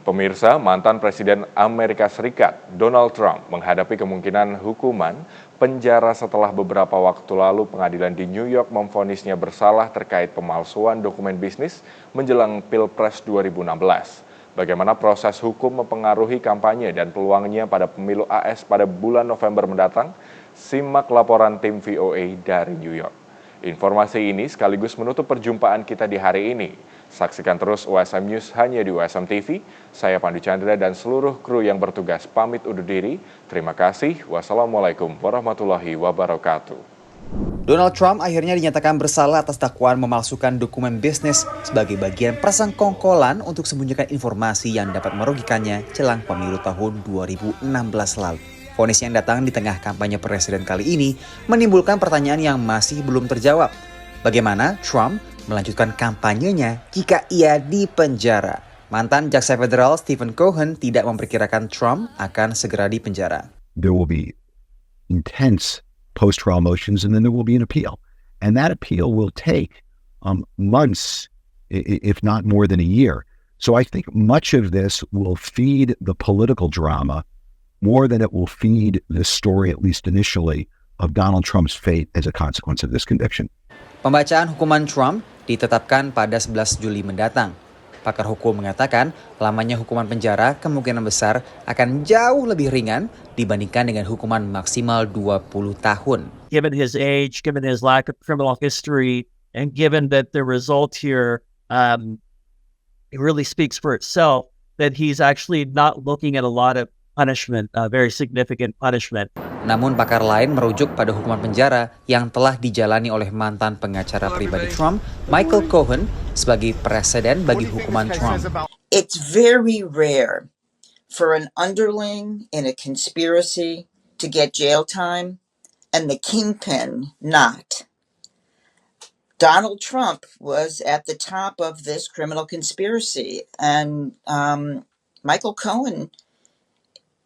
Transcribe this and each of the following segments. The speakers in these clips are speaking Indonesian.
Pemirsa, mantan Presiden Amerika Serikat Donald Trump menghadapi kemungkinan hukuman penjara setelah beberapa waktu lalu pengadilan di New York memvonisnya bersalah terkait pemalsuan dokumen bisnis menjelang Pilpres 2016. Bagaimana proses hukum mempengaruhi kampanye dan peluangnya pada pemilu AS pada bulan November mendatang? Simak laporan tim VOA dari New York. Informasi ini sekaligus menutup perjumpaan kita di hari ini. Saksikan terus USM News hanya di USM TV. Saya Pandu Chandra dan seluruh kru yang bertugas pamit undur diri. Terima kasih. Wassalamualaikum warahmatullahi wabarakatuh. Donald Trump akhirnya dinyatakan bersalah atas dakwaan memalsukan dokumen bisnis sebagai bagian persengkongkolan untuk sembunyikan informasi yang dapat merugikannya jelang pemilu tahun 2016 lalu. Vonis yang datang di tengah kampanye presiden kali ini menimbulkan pertanyaan yang masih belum terjawab. Bagaimana Trump melanjutkan kampanyenya jika ia dipenjara? Mantan jaksa federal Stephen Cohen tidak memperkirakan Trump akan segera dipenjara. There will be intense post-trial motions and then there will be an appeal. And that appeal will take months, if not more than a year. So I think much of this will feed the political drama more than it will feed the story, at least initially, of Donald Trump's fate as a consequence of this conviction. Pembacaan hukuman Trump ditetapkan pada 11 Juli mendatang. Pakar hukum mengatakan lamanya hukuman penjara kemungkinan besar akan jauh lebih ringan dibandingkan dengan hukuman maksimal 20 tahun. Given his age, given his lack of criminal history, and given that the result here it really speaks for itself, that he's actually not looking at a lot of punishment, very significant punishment. Namun pakar lain merujuk pada hukuman penjara yang telah dijalani oleh mantan pengacara pribadi Trump, Michael Cohen, sebagai preseden bagi hukuman Trump. It's very rare for an underling in a conspiracy to get jail time and the kingpin not. Donald Trump was at the top of this criminal conspiracy, and Michael Cohen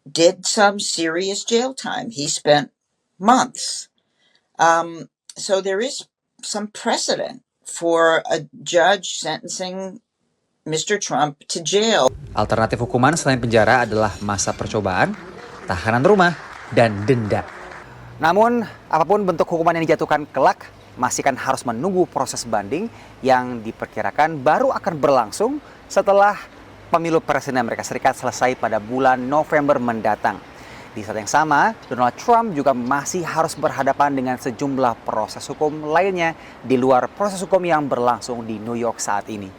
did some serious jail time. He spent months. So there is some precedent for a judge sentencing Mr. Trump to jail. Alternatif hukuman selain penjara adalah masa percobaan, tahanan rumah, dan denda. Namun, apapun bentuk hukuman yang dijatuhkan kelak, masih akan harus menunggu proses banding yang diperkirakan baru akan berlangsung setelah pemilu presiden Amerika Serikat selesai pada bulan November mendatang. Di saat yang sama, Donald Trump juga masih harus berhadapan dengan sejumlah proses hukum lainnya di luar proses hukum yang berlangsung di New York saat ini.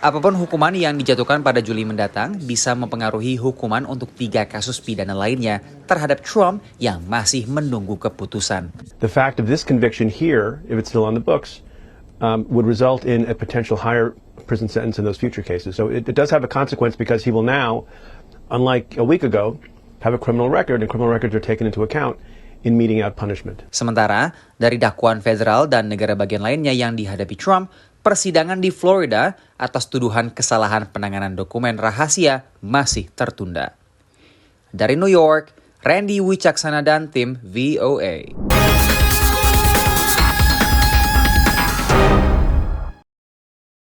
Apapun hukuman yang dijatuhkan pada Juli mendatang bisa mempengaruhi hukuman untuk 3 kasus pidana lainnya terhadap Trump yang masih menunggu keputusan. The fact of this conviction here, if it's still on the books, would result in a potential higher prison sentence in those future cases. So it does have a consequence because he will now, unlike a week ago, have a criminal record, and criminal records are taken into account in meting out punishment. Sementara, dari dakwaan federal dan negara bagian lainnya yang dihadapi Trump, persidangan di Florida atas tuduhan kesalahan penanganan dokumen rahasia masih tertunda. Dari New York, Randy Wicaksana dan tim VOA.